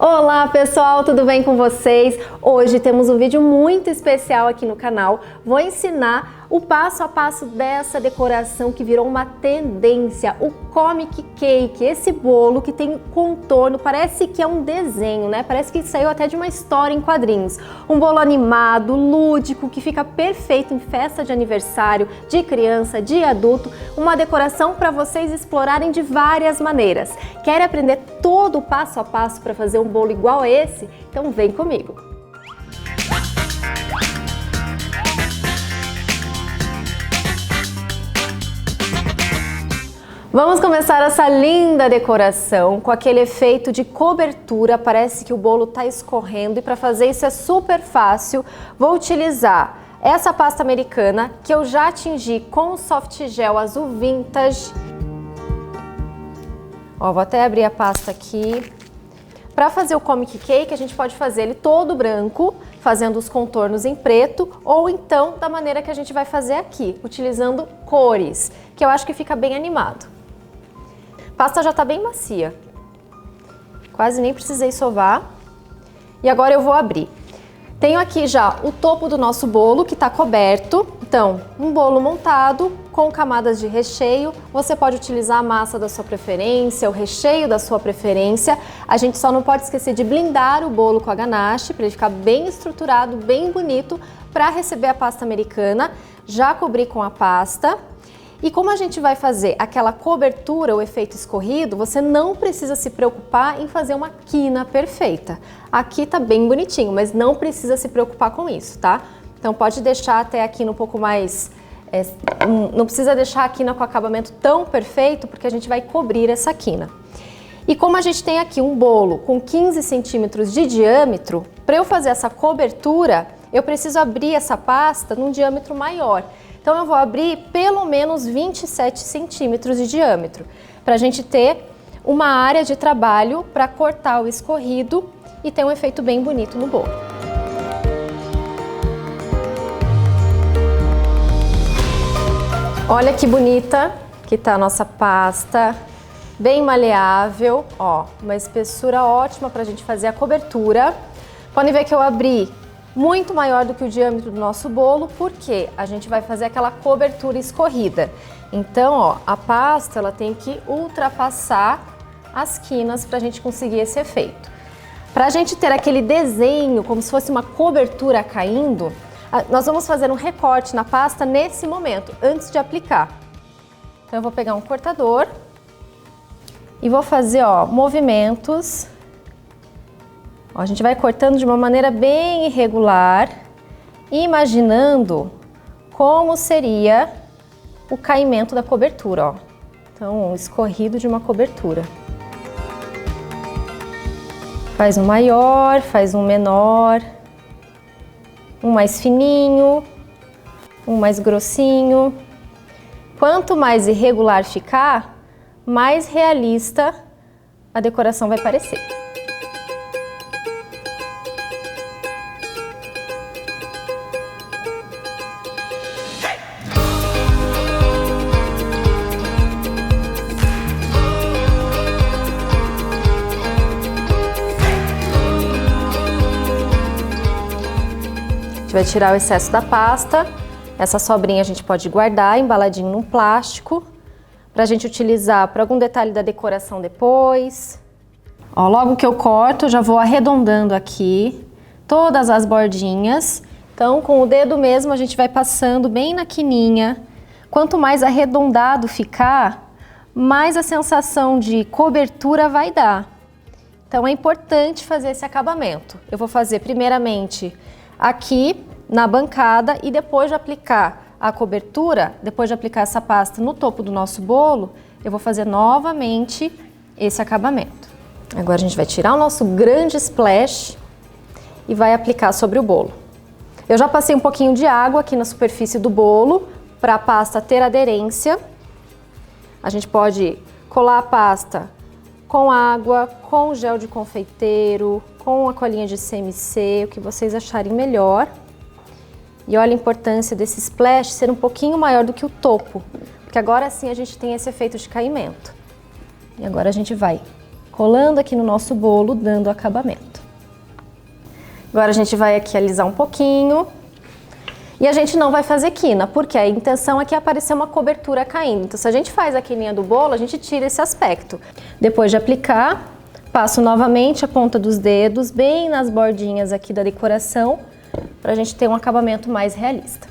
Olá pessoal, tudo bem com vocês? Hoje temos um vídeo muito especial aqui no canal. Vou ensinar o passo a passo dessa decoração que virou uma tendência, o Comic Cake, esse bolo que tem contorno, parece que é um desenho, né? Parece que saiu até de uma história em quadrinhos. Um bolo animado, lúdico, que fica perfeito em festa de aniversário, de criança, de adulto, uma decoração para vocês explorarem de várias maneiras. Quer aprender todo o passo a passo para fazer um bolo igual a esse? Então vem comigo! Vamos começar essa linda decoração com aquele efeito de cobertura, parece que o bolo está escorrendo e para fazer isso é super fácil. Vou utilizar essa pasta americana que eu já tingi com o soft gel azul vintage. Ó, vou até abrir a pasta aqui. Para fazer o Comic Cake, a gente pode fazer ele todo branco, fazendo os contornos em preto, ou então da maneira que a gente vai fazer aqui, utilizando cores, que eu acho que fica bem animado. A pasta já está bem macia, quase nem precisei sovar. E agora eu vou abrir. Tenho aqui já o topo do nosso bolo que está coberto. Então, um bolo montado com camadas de recheio. Você pode utilizar a massa da sua preferência, o recheio da sua preferência. A gente só não pode esquecer de blindar o bolo com a ganache para ele ficar bem estruturado, bem bonito para receber a pasta americana. Já cobri com a pasta. E como a gente vai fazer aquela cobertura, o efeito escorrido, você não precisa se preocupar em fazer uma quina perfeita. Aqui tá bem bonitinho, mas não precisa se preocupar com isso, tá? Então pode deixar até a quina um pouco mais... não precisa deixar a quina com acabamento tão perfeito, porque a gente vai cobrir essa quina. E como a gente tem aqui um bolo com 15 centímetros de diâmetro, para eu fazer essa cobertura, eu preciso abrir essa pasta num diâmetro maior. Então eu vou abrir pelo menos 27 centímetros de diâmetro, para a gente ter uma área de trabalho para cortar o escorrido e ter um efeito bem bonito no bolo. Olha que bonita que tá a nossa pasta, bem maleável, ó, uma espessura ótima para a gente fazer a cobertura. Podem ver que eu abri muito maior do que o diâmetro do nosso bolo, porque a gente vai fazer aquela cobertura escorrida. Então, ó, a pasta ela tem que ultrapassar as quinas para a gente conseguir esse efeito. Para a gente ter aquele desenho, como se fosse uma cobertura caindo, nós vamos fazer um recorte na pasta nesse momento, antes de aplicar. Então eu vou pegar um cortador e vou fazer, ó, movimentos. Ó, a gente vai cortando de uma maneira bem irregular, imaginando como seria o caimento da cobertura, ó. Então, um escorrido de uma cobertura. Faz um maior, faz um menor, um mais fininho, um mais grossinho. Quanto mais irregular ficar, mais realista a decoração vai parecer. Vai tirar o excesso da pasta. Essa sobrinha a gente pode guardar embaladinho num plástico pra gente utilizar para algum detalhe da decoração depois. Ó, logo que eu corto, já vou arredondando aqui todas as bordinhas. Então, com o dedo mesmo, a gente vai passando bem na quininha. Quanto mais arredondado ficar, mais a sensação de cobertura vai dar. Então, é importante fazer esse acabamento. Eu vou fazer primeiramente aqui na bancada e depois de aplicar a cobertura, depois de aplicar essa pasta no topo do nosso bolo, eu vou fazer novamente esse acabamento. Agora a gente vai tirar o nosso grande splash e vai aplicar sobre o bolo. Eu já passei um pouquinho de água aqui na superfície do bolo para a pasta ter aderência. A gente pode colar a pasta com água, com gel de confeiteiro, com a colinha de CMC, o que vocês acharem melhor. E olha a importância desse splash ser um pouquinho maior do que o topo, porque agora sim a gente tem esse efeito de caimento. E agora a gente vai colando aqui no nosso bolo, dando acabamento. Agora a gente vai aqui alisar um pouquinho. E a gente não vai fazer quina, porque a intenção é que aparecer uma cobertura caindo. Então, se a gente faz a quininha do bolo, a gente tira esse aspecto. Depois de aplicar, passo novamente a ponta dos dedos bem nas bordinhas aqui da decoração, para a gente ter um acabamento mais realista.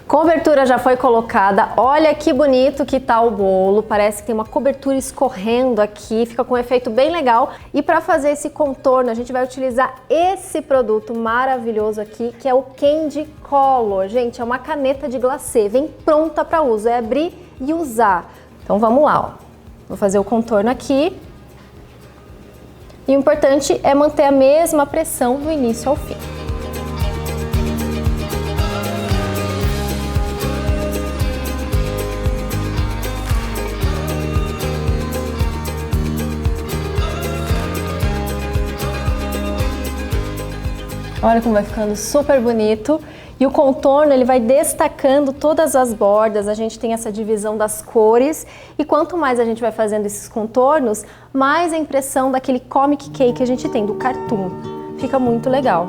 Cobertura já foi colocada, olha que bonito que tá o bolo, parece que tem uma cobertura escorrendo aqui, fica com um efeito bem legal. E para fazer esse contorno, a gente vai utilizar esse produto maravilhoso aqui, que é o Candy Color. Gente, é uma caneta de glacê, vem pronta para uso, é abrir e usar. Então vamos lá, ó. Vou fazer o contorno aqui. E o importante é manter a mesma pressão do início ao fim. Olha como vai ficando super bonito. E o contorno, ele vai destacando todas as bordas, a gente tem essa divisão das cores. E quanto mais a gente vai fazendo esses contornos, mais a impressão daquele comic cake que a gente tem, do cartoon. Fica muito legal.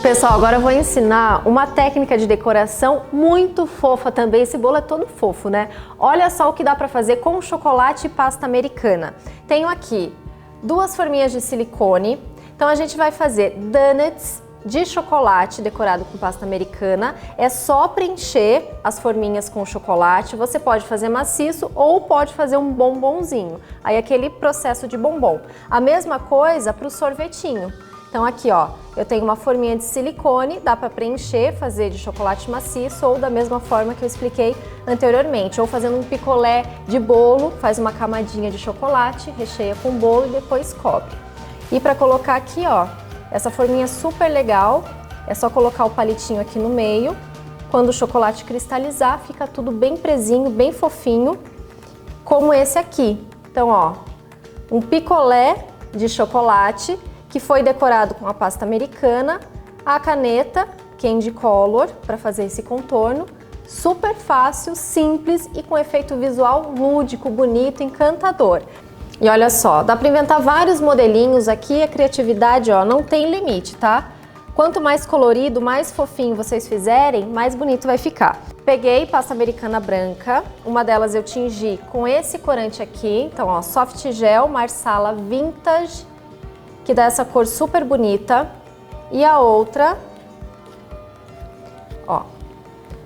Pessoal, agora eu vou ensinar uma técnica de decoração muito fofa também. Esse bolo é todo fofo, né? Olha só o que dá pra fazer com chocolate e pasta americana. Tenho aqui 2 forminhas de silicone. Então a gente vai fazer donuts de chocolate decorado com pasta americana. É só preencher as forminhas com chocolate. Você pode fazer maciço ou pode fazer um bombonzinho. Aí aquele processo de bombom. A mesma coisa para o sorvetinho. Então aqui, ó, eu tenho uma forminha de silicone, dá para preencher, fazer de chocolate maciço ou da mesma forma que eu expliquei anteriormente, ou fazendo um picolé de bolo, faz uma camadinha de chocolate, recheia com bolo e depois cobre. E para colocar aqui, ó, essa forminha super legal, é só colocar o palitinho aqui no meio. Quando o chocolate cristalizar, fica tudo bem presinho, bem fofinho, como esse aqui. Então, ó, um picolé de chocolate que foi decorado com a pasta americana, a caneta Candy Color para fazer esse contorno. Super fácil, simples e com efeito visual lúdico, bonito, encantador. E olha só, dá para inventar vários modelinhos aqui, a criatividade, ó, não tem limite, tá? Quanto mais colorido, mais fofinho vocês fizerem, mais bonito vai ficar. Peguei pasta americana branca, uma delas eu tingi com esse corante aqui, então ó, Soft Gel Marsala Vintage, que dá essa cor super bonita. E a outra, ó,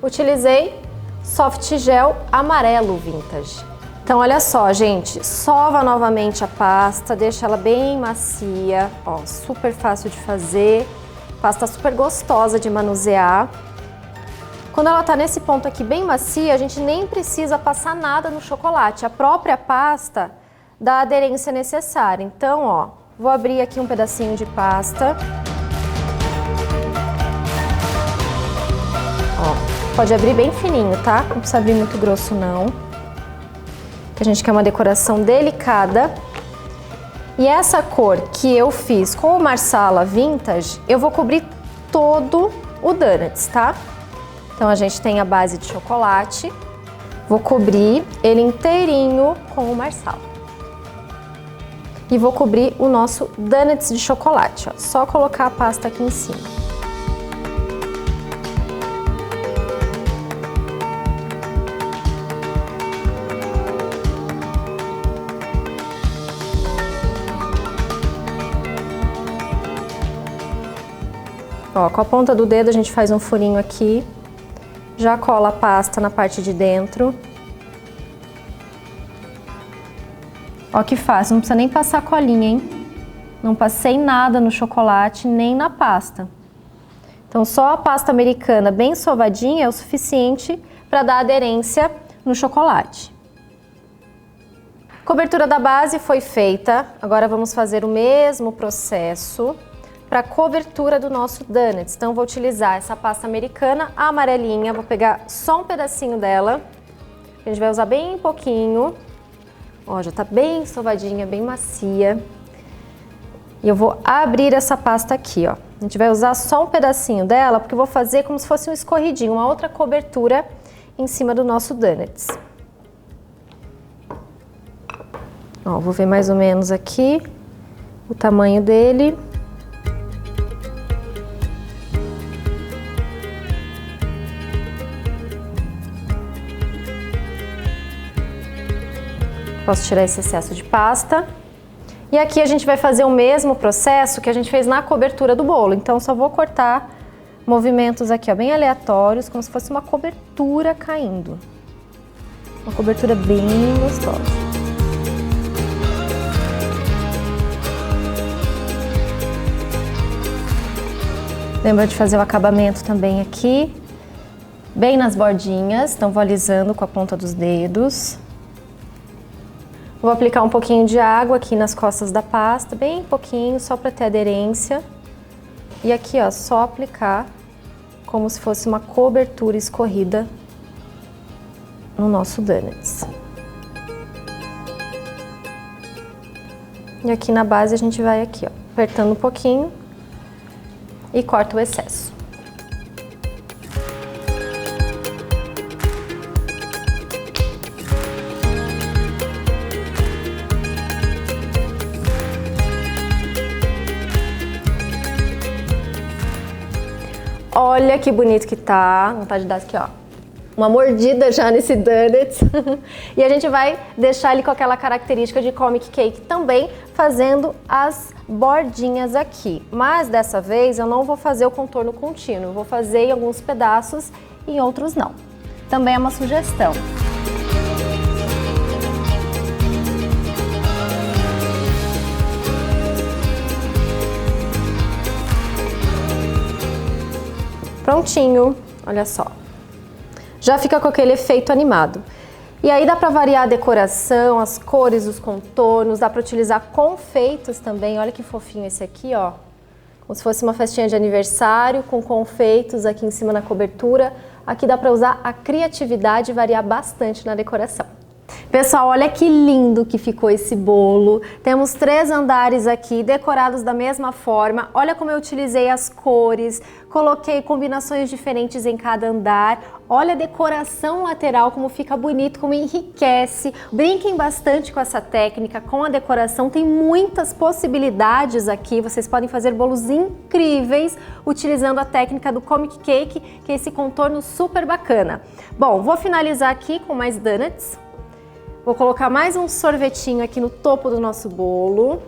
utilizei Soft Gel Amarelo Vintage. Então olha só, gente, sova novamente a pasta, deixa ela bem macia, ó, super fácil de fazer, pasta super gostosa de manusear. Quando ela tá nesse ponto aqui bem macia, a gente nem precisa passar nada no chocolate, a própria pasta dá a aderência necessária. Então, ó, vou abrir aqui um pedacinho de pasta. Ó, pode abrir bem fininho, tá? Não precisa abrir muito grosso não. Que a gente quer uma decoração delicada. E essa cor que eu fiz com o Marsala Vintage, eu vou cobrir todo o donuts, tá? Então a gente tem a base de chocolate. Vou cobrir ele inteirinho com o Marsala. E vou cobrir o nosso donuts de chocolate, ó. Só colocar a pasta aqui em cima. Ó, com a ponta do dedo a gente faz um furinho aqui, já cola a pasta na parte de dentro. Ó que fácil, não precisa nem passar colinha, hein? Não passei nada no chocolate, nem na pasta. Então só a pasta americana bem sovadinha é o suficiente para dar aderência no chocolate. Cobertura da base foi feita, agora vamos fazer o mesmo processo para a cobertura do nosso donuts. Então vou utilizar essa pasta americana, a amarelinha, vou pegar só um pedacinho dela, a gente vai usar bem pouquinho. Ó, já tá bem sovadinha, bem macia. E eu vou abrir essa pasta aqui, ó. A gente vai usar só um pedacinho dela, porque eu vou fazer como se fosse um escorridinho, uma outra cobertura em cima do nosso donuts. Ó, vou ver mais ou menos aqui o tamanho dele. Posso tirar esse excesso de pasta. E aqui a gente vai fazer o mesmo processo que a gente fez na cobertura do bolo. Então, só vou cortar movimentos aqui, ó, bem aleatórios, como se fosse uma cobertura caindo. Uma cobertura bem gostosa. Lembra de fazer o acabamento também aqui, bem nas bordinhas. Então, vou alisando com a ponta dos dedos. Vou aplicar um pouquinho de água aqui nas costas da pasta, bem pouquinho, só para ter aderência. E aqui, ó, só aplicar como se fosse uma cobertura escorrida no nosso donuts. E aqui na base a gente vai aqui, ó, apertando um pouquinho e corta o excesso. Olha que bonito que tá, vontade de dar aqui, ó, uma mordida já nesse donuts. E a gente vai deixar ele com aquela característica de comic cake também, fazendo as bordinhas aqui. Mas dessa vez eu não vou fazer o contorno contínuo, eu vou fazer em alguns pedaços e em outros não. Também é uma sugestão. Prontinho, olha só. Já fica com aquele efeito animado. E aí dá para variar a decoração, as cores, os contornos, dá para utilizar confeitos também. Olha que fofinho esse aqui, ó. Como se fosse uma festinha de aniversário com confeitos aqui em cima na cobertura. Aqui dá para usar a criatividade e variar bastante na decoração. Pessoal, olha que lindo que ficou esse bolo. Temos 3 andares aqui, decorados da mesma forma. Olha como eu utilizei as cores, coloquei combinações diferentes em cada andar. Olha a decoração lateral, como fica bonito, como enriquece. Brinquem bastante com essa técnica, com a decoração. Tem muitas possibilidades aqui. Vocês podem fazer bolos incríveis utilizando a técnica do comic cake, que é esse contorno super bacana. Bom, vou finalizar aqui com mais donuts. Vou colocar mais um sorvetinho aqui no topo do nosso bolo.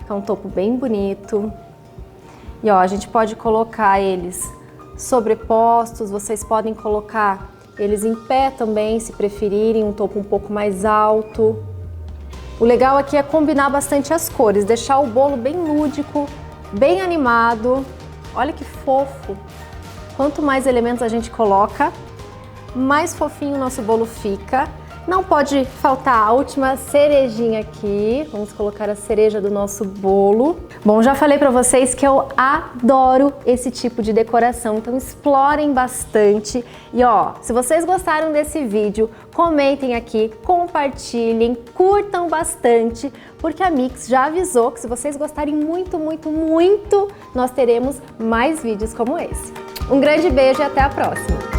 É um topo bem bonito. E ó, a gente pode colocar eles sobrepostos, vocês podem colocar eles em pé também, se preferirem, um topo um pouco mais alto. O legal aqui é combinar bastante as cores, deixar o bolo bem lúdico, bem animado. Olha que fofo! Quanto mais elementos a gente coloca, mais fofinho o nosso bolo fica. Não pode faltar a última cerejinha aqui. Vamos colocar a cereja do nosso bolo. Bom, já falei pra vocês que eu adoro esse tipo de decoração, então explorem bastante. E ó, se vocês gostaram desse vídeo, comentem aqui, compartilhem, curtam bastante, porque a Mix já avisou que se vocês gostarem muito, muito, muito, nós teremos mais vídeos como esse. Um grande beijo e até a próxima!